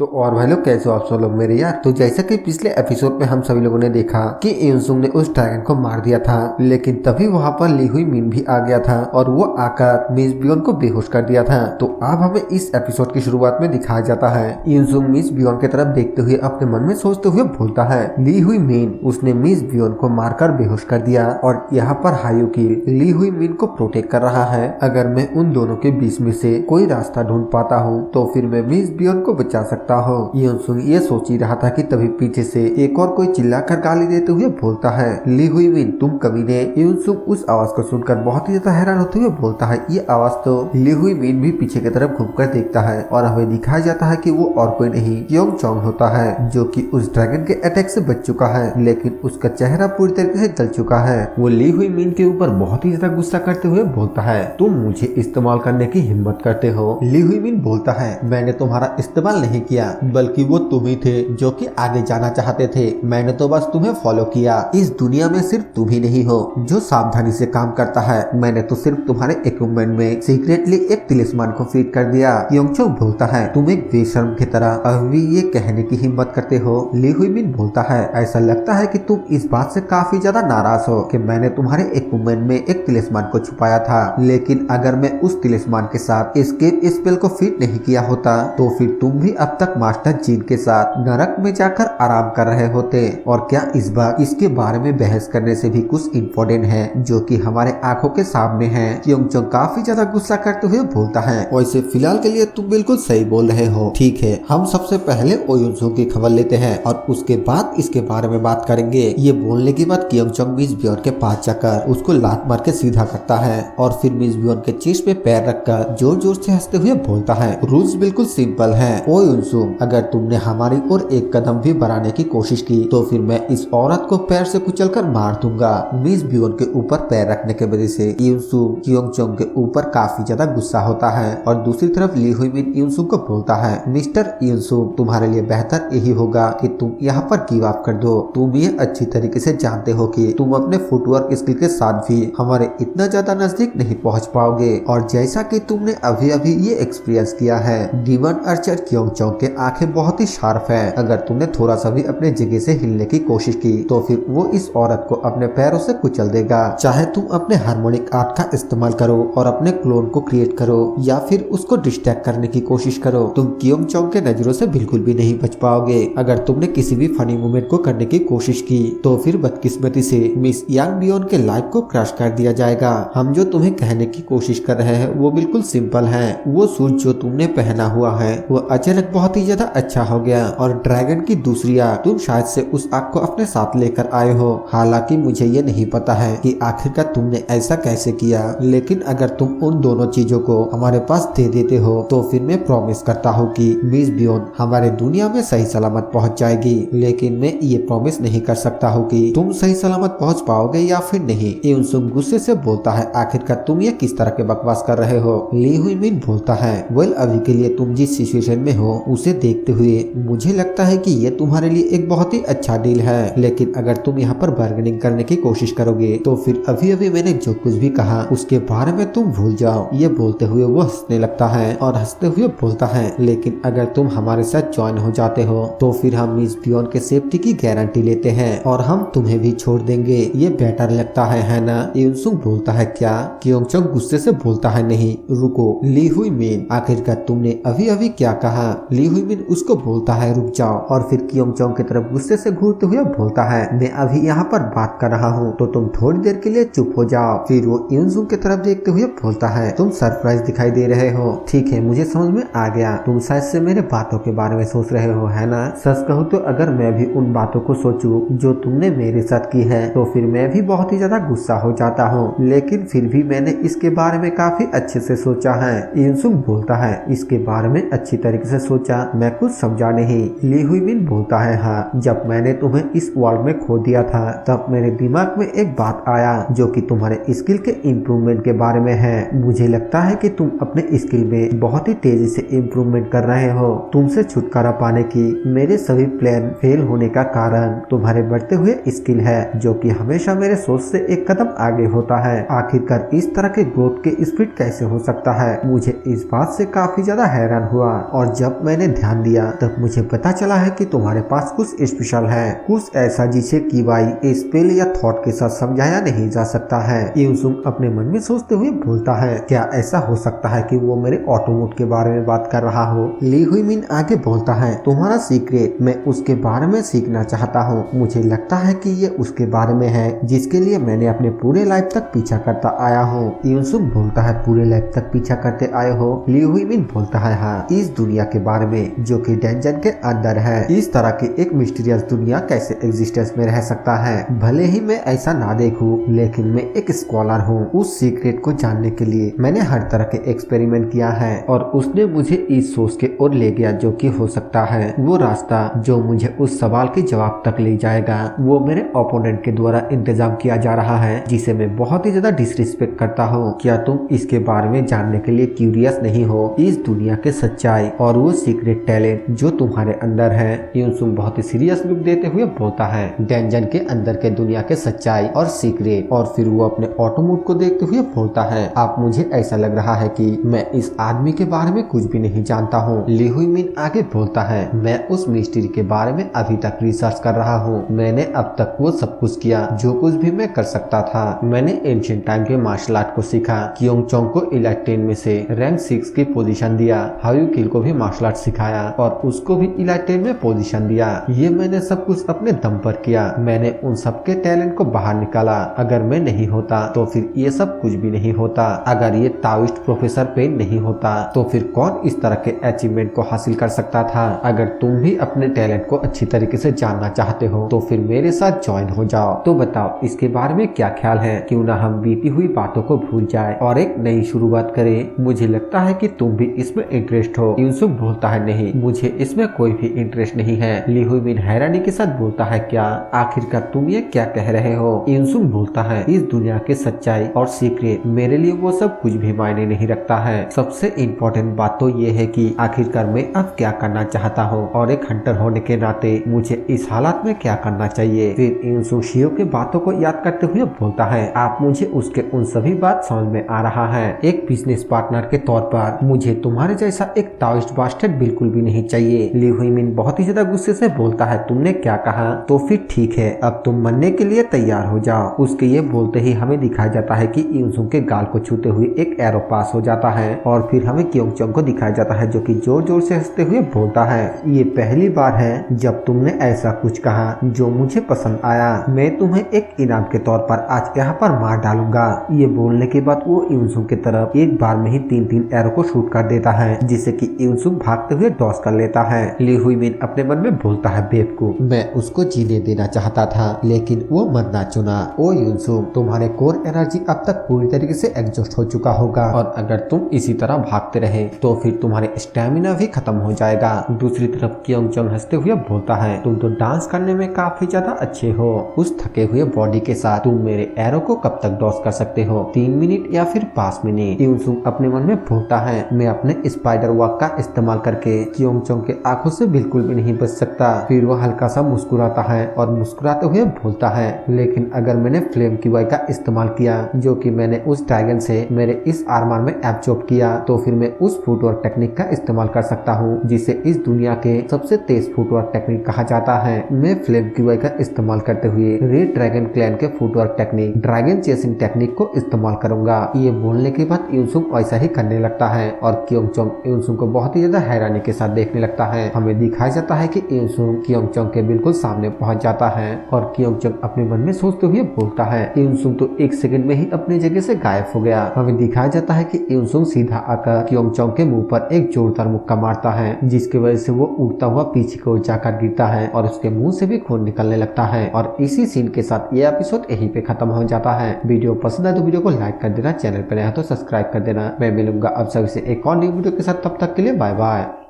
तो और भाई लोग कैसे हो आप सब लोग मेरे यार। तो जैसा कि पिछले एपिसोड में हम सभी लोगों ने देखा कि युनसुंग ने उस ड्रैगन को मार दिया था, लेकिन तभी वहाँ पर ली हुई मीन भी आ गया था और वो आकर मिस बियोन को बेहोश कर दिया था। तो अब हमें इस एपिसोड की शुरुआत में दिखाया जाता है युनसुंग मिस बियोन की तरफ देखते हुए अपने मन में सोचते हुए बोलता है, ली हुई मीन उसने मिस बियोन को मारकर बेहोश कर दिया और यहाँ पर हायुकी ली हुई मीन को प्रोटेक्ट कर रहा है। अगर मैं उन दोनों के बीच में से कोई रास्ता ढूंढ पाता हूँ तो फिर मैं मिस बियोन को बचा सकता हूँ। युनसुंग ये सोच ही रहा था कि तभी पीछे से एक और कोई चिल्लाकर गाली देते हुए बोलता है, ली हुई मीन तुम कमीने। युनसुंग उस आवाज को सुनकर बहुत ही ज्यादा हैरान होते हुए बोलता है, ये आवाज तो। ली हुई मीन भी पीछे की तरफ घूमकर देखता है और हमें दिखाया जाता है कि वो और कोई नहीं क्योंग चोंग होता है, जो कि उस ड्रैगन के अटैक से बच चुका है, लेकिन उसका चेहरा पूरी तरीके से जल चुका है। वो ली हुई मीन के ऊपर बहुत ही ज्यादा गुस्सा करते हुए बोलता है, तुम मुझे इस्तेमाल करने की हिम्मत करते हो। ली हुई मीन बोलता है, मैंने तुम्हारा इस्तेमाल नहीं किया, बल्कि वो तुम ही थे जो कि आगे जाना चाहते थे। मैंने तो बस तुम्हें फॉलो किया। इस दुनिया में सिर्फ तुम ही नहीं हो जो सावधानी से काम करता है। मैंने तो सिर्फ तुम्हारे इक्विपमेंट में सीक्रेटली एक तिलिस्मान को फीड कर दिया। योंगचोंग बोलता है, तुम एक बेशर्म की तरह अभी ये कहने की हिम्मत करते हो। ली हुई मीन बोलता है, ऐसा लगता है कि तुम इस बात से काफी ज्यादा नाराज हो कि मैंने तुम्हारे इक्विपमेंट में एक तिलिस्मान को छुपाया था, लेकिन अगर मैं उस तिलिस्मान के साथ एस्केप स्पेल को फीड नहीं किया होता तो फिर तुम भी अब तक मास्टर जीन के साथ नरक में जाकर आराम कर रहे होते। और क्या इस बार इसके बारे में बहस करने से भी कुछ इम्पोर्टेंट है जो कि हमारे आंखों के सामने है। योंगचोंग काफी ज्यादा गुस्सा करते हुए बोलता है, वैसे फिलहाल के लिए तुम बिल्कुल सही बोल रहे हो। ठीक है, हम सबसे पहले ओयुनसुंग की खबर लेते हैं और उसके बाद इसके बारे में बात करेंगे। ये बोलने के बाद योंगचोंग मिस बियोन के पास जाकर उसको लात मार के सीधा करता है और फिर मिस बियोन के चेस्ट पे पैर रखकर जोर जोर से हंसते हुए बोलता है, रूल्स बिल्कुल सिंपल है ओ युनसुंग, अगर तुमने हमारी ओर एक कदम भी बढ़ाने की कोशिश की तो फिर मैं इस औरत को पैर से कुचलकर मार दूंगा। मिस बियोन के ऊपर पैर रखने की वजह से युनसुंग योंगचोंग के ऊपर काफी ज्यादा गुस्सा होता है और दूसरी तरफ ली हुई मीन युनसुंग को बोलता है, मिस्टर युनसुंग तुम्हारे लिए बेहतर यही होगा कि तुम यहाँ पर गिव अप कर दो। तुम ये अच्छी तरीके से जानते हो कि तुम अपने फुटवर्क स्किल के साथ भी हमारे इतना ज्यादा नजदीक नहीं पहुँच पाओगे। और जैसा कि तुमने अभी अभी ये एक्सपीरियंस किया है, डीमन आर्चर योंगचोंग के आंखें बहुत ही शार्प है। अगर तुमने थोड़ा सा भी अपने जगह से हिलने की कोशिश की तो फिर वो इस औरत को अपने पैरों से कुचल देगा। चाहे तुम अपने हार्मोनिक आर्ट का इस्तेमाल करो और अपने क्लोन को क्रिएट करो या फिर उसको डिस्ट्रैक्ट करने की कोशिश करो, तुम योंगचोंग के नजरों से बिल्कुल भी नहीं बच पाओगे। अगर तुमने किसी भी फनी मूवमेंट को करने की कोशिश की तो फिर बदकिस्मती से मिस यांग बियोन के लाइफ को क्रश कर दिया जाएगा। हम जो तुम्हें कहने की कोशिश कर रहे हैं वो बिल्कुल सिंपल है। वो सूट जो तुमने पहना हुआ है वो अचानक बहुत ही ज्यादा अच्छा हो गया और ड्रैगन की दूसरी आग, तुम शायद से उस आग को अपने साथ लेकर आए हो। हालांकि मुझे ये नहीं पता है कि आखिरकार तुमने ऐसा कैसे किया, लेकिन अगर तुम उन दोनों चीजों को हमारे पास दे देते हो तो फिर मैं प्रॉमिस करता हूँ कि मिस बियोन हमारे दुनिया में सही सलामत पहुँच जाएगी। लेकिन मैं ये प्रॉमिस नहीं कर सकता हूँ कि तुम सही सलामत पहुँच पाओगे या फिर नहीं। युनसुंग गुस्से से बोलता है, आखिरकार तुम ये किस तरह के बकवास कर रहे हो। ली हुई मीन बोलता है, वेल अभी के लिए तुम जिस सिचुएशन में हो उसे देखते हुए मुझे लगता है कि ये तुम्हारे लिए एक बहुत ही अच्छा डील है, लेकिन अगर तुम यहाँ पर बार्गेनिंग करने की कोशिश करोगे तो फिर अभी अभी मैंने जो कुछ भी कहा उसके बारे में तुम भूल जाओ। ये बोलते हुए वो हंसने लगता है और हंसते हुए बोलता है, लेकिन अगर तुम हमारे साथ ज्वाइन हो जाते हो तो फिर हम मिस बियोन के सेफ्टी की गारंटी लेते हैं और हम तुम्हें भी छोड़ देंगे। ये बेटर लगता है ना। युनसुंग बोलता है, क्या? योंगचोंग गुस्से से बोलता है, नहीं रुको ली हुई मीन, आखिरकार तुमने अभी अभी क्या कहा। ली हुई मीन उसको बोलता है, रुक जाओ, और फिर योंगचोंग की तरफ गुस्से से घूरते हुए बोलता है, मैं अभी यहाँ पर बात कर रहा हूँ तो तुम थोड़ी देर के लिए चुप हो जाओ। फिर वो युनसुंग की तरफ देखते हुए बोलता है, तुम सरप्राइज दिखाई दे रहे हो। ठीक है, मुझे समझ में आ गया, तुम शायद से मेरे बातों के बारे में सोच रहे हो, है ना। सच कहूँ तो अगर मैं भी उन बातों को सोचूं जो तुमने मेरे साथ की है तो फिर मैं भी बहुत ही ज्यादा गुस्सा हो जाता हूँ, लेकिन फिर भी मैंने इसके बारे में काफी अच्छे से सोचा है। युनसुंग बोलता है, इसके बारे में अच्छी तरीके से सोचा, मैं कुछ समझा नहीं। ली हुई मीन बोलता है, हाँ, जब मैंने तुम्हें इस वर्ल्ड में खो दिया था तब मेरे दिमाग में एक बात आया जो कि तुम्हारे स्किल के इम्प्रूवमेंट के बारे में है। मुझे लगता है कि तुम अपने स्किल में बहुत ही तेजी से इम्प्रूवमेंट कर रहे हो। तुमसे छुटकारा पाने की मेरे सभी प्लान फेल होने का कारण तुम्हारे बढ़ते हुए स्किल है, जो कि हमेशा मेरे सोच से एक कदम आगे होता है। आखिरकार इस तरह के ग्रोथ के स्पीड कैसे हो सकता है। मुझे इस बात से काफी ज्यादा हैरान हुआ और जब मैंने ध्यान दिया तब मुझे पता चला है कि तुम्हारे पास कुछ स्पेशल है, कुछ ऐसा जिसे किवाई स्पेल या थॉट के साथ समझाया नहीं जा सकता है। यूसुंग अपने मन में सोचते हुए बोलता है, क्या ऐसा हो सकता है कि वो मेरे ऑटो मोड के बारे में बात कर रहा हो? ली हुई मिन आगे बोलता है, तुम्हारा सीक्रेट मैं उसके बारे में सीखना चाहता हूँ। मुझे लगता है कि ये उसके बारे में है जिसके लिए मैंने अपने पूरे लाइफ तक पीछा करता आया हूँ। यूसुंग बोलता है, पूरे लाइफ तक पीछा करते आए हो? ली हुई मिन बोलता है, हाँ, इस दुनिया के बारे में जो कि डंजन के अंदर है। इस तरह की एक मिस्टीरियस दुनिया कैसे एग्जिस्टेंस में रह सकता है? भले ही मैं ऐसा ना देखूं, लेकिन मैं एक स्कॉलर हूँ। उस सीक्रेट को जानने के लिए मैंने हर तरह के एक्सपेरिमेंट किया है और उसने मुझे इस सोच के ओर ले गया जो कि हो सकता है वो रास्ता जो मुझे उस सवाल के जवाब तक ले जाएगा वो मेरे ओपोनेंट के द्वारा इंतजाम किया जा रहा है, जिसे मैं बहुत ही ज्यादा डिसरिस्पेक्ट करता हूँ। क्या तुम इसके बारे में जानने के लिए क्यूरियस नहीं हो? इस दुनिया के सच्चाई और वो सीक्रेट टैलेंट जो तुम्हारे अंदर है। यूसुंग बहुत ही सीरियस लुक देते हुए बोलता है, डंजन के अंदर के दुनिया के सच्चाई और सीक्रेट। और फिर वो अपने ऑटो मोड को देखते हुए बोलता है, आप मुझे ऐसा लग रहा है कि मैं इस आदमी के बारे में कुछ भी नहीं जानता हूँ। ली हुई मिन आगे बोलता है, मैं उस मिस्ट्री के बारे में अभी तक रिसर्च कर रहा हूँ। मैंने अब तक वो सब कुछ किया जो कुछ भी मैं कर सकता था। मैंने एंशिएंट टाइम के मार्शल आर्ट को सीखा, कियोंग चोंग को इलाइट 10 में से रैंक 6 की पोजीशन दिया, हायू किल को भी मार्शल आर्ट सिखाया और उसको भी इलाइट 10 में पोजीशन दिया। ये मैंने सब कुछ अपने दम पर किया। मैंने उन सबके टैलेंट को बाहर निकाला। अगर मैं नहीं होता तो फिर ये सब कुछ भी नहीं होता। अगर ये ताओइस्ट प्रोफेसर पेन नहीं होता तो फिर कौन इस तरह के अचीवमेंट को हासिल कर सकता था? अगर तुम भी अपने टैलेंट को अच्छी तरीके से जानना चाहते हो तो फिर मेरे साथ ज्वाइन हो जाओ। तो बताओ इसके बारे में क्या ख्याल है? क्यों ना हम बीती हुई बातों को भूल जाए और एक नई शुरुआत करें? मुझे लगता है कि तुम भी इसमें इंटरेस्ट हो। यूसुंग बोलता है, नहीं, मुझे इसमें कोई भी इंटरेस्ट नहीं है। ली हुई मिन हैरानी के साथ बोलता है, क्या आखिरकार तुम ये क्या कह रहे हो? यूसुंग बोलता है, इस दुनिया के सच्चाई और सीक्रेट मेरे लिए वो सब कुछ भी मायने नहीं रखता है। सबसे इम्पोर्टेंट बात तो ये है कि आखिरकार मैं अब क्या करना चाहता हूँ और एक हंटर होने के नाते मुझे इस हालात में क्या करना चाहिए। फिर यूसुंग शियो के बातों को याद करते हुए बोलता है, आप मुझे उसके उन सभी बात समझ में आ रहा है। एक बिजनेस पार्टनर के तौर पर मुझे तुम्हारे जैसा एक ताओइस्ट बास्टर्ड बिल्कुल भी नहीं चाहिए। ली हुई मिन बहुत ही ज्यादा गुस्से से बोलता है, तुमने क्या कहा? तो फिर ठीक है, अब तुम मरने के लिए तैयार हो जाओ। उसके ये बोलते ही हमें दिखाया जाता है कि यूसुंग के गाल को छूते हुए एक एरो पास हो जाता है और फिर हमें कियोंग चोंग को दिखाया जाता है जो कि जोर जोर से हंसते हुए बोलता है, ये पहली बार है जब तुमने ऐसा कुछ कहा जो मुझे पसंद आया। मैं तुम्हें एक इनाम के तौर पर आज यहाँ पर मार डालूंगा। ये बोलने के बाद वो यूसुंग की तरफ एक बार में ही 3-3 एरो को शूट कर देता है जिससे कि यूसुंग भागते हुए डॉस कर लेता है। ली हुई मिन अपने मन में बोलता है, बेवकूफ, मैं उसको जीने देना चाहता था लेकिन वो मरना चुना। ओ यूसुंग, तुम्हारे कोर एनर्जी अब तक पूरी तरीके से एग्जॉस्ट हो चुका होगा और अगर तुम इसी तरह भागते रहे तो फिर तुम्हारे स्टेमिना भी खत्म हो जाएगा। दूसरी तरफ कियोंग चोंग हंसते हुए बोलता है, तुम तो डांस करने में काफी ज्यादा अच्छे हो। उस थके हुए बॉडी के साथ तुम मेरे एरो को कब तक डॉस कर सकते हो? 3 मिनट या फिर 5 मिनट? यूसुंग अपने मन में बोलता है, मैं अपने स्पाइडर वॉक का इस्तेमाल करके कियोंग चोंग के आंखों से बिल्कुल भी नहीं बच सकता। फिर वो हल्का सा मुस्कुराता है और मुस्कुराते हुए बोलता है, लेकिन अगर मैंने फ्लेम किवाई का इस्तेमाल किया जो कि मैंने उस ड्रैगन से मेरे इस आर्मर में एब्जॉर्ब किया तो फिर मैं उस फुटवर्क टेक्निक का इस्तेमाल कर सकता हूँ जिसे इस दुनिया के सबसे तेज फुटवर्क टेक्निक कहा जाता है। मैं फ्लेम किवाई का इस्तेमाल करते हुए रेड ड्रैगन क्लैन के footwork technique dragon chasing technique को इस्तेमाल करूंगा। ये बोलने के बाद यूसुंग वैसा ही करने लगता है और कियोंग चोंग यूसुंग को बहुत ही ज्यादा हैरानी के साथ देखने लगता है। हमें दिखाया जाता है कि यूसुंग कियोंग चोंग के बिल्कुल सामने पहुंच जाता है और कियोंग चोंग अपने मन में सोचते हुए बोलता है, यूसुंग तो 1 सेकंड में ही अपनी जगह से गायब हो गया। हमें दिखाया जाता है कि यूसुंग सीधा आकर कियोंग चोंग के मुंह पर एक जोरदार मुक्का मारता है जिसकी वजह से वो उड़ता हुआ पीछे को जाकर गिरता है और उसके मुंह से भी खून निकलने लगता है। और इसी सीन के साथ ये एपिसोड यहीं पे खत्म हो जाता है। वीडियो पसंद है तो वीडियो को लाइक कर देना, चैनल पर नया तो सब्सक्राइब कर देना। मैं मिलूंगा अब सबसे एक और न्यू वीडियो के साथ, तब तक के लिए बाय बाय।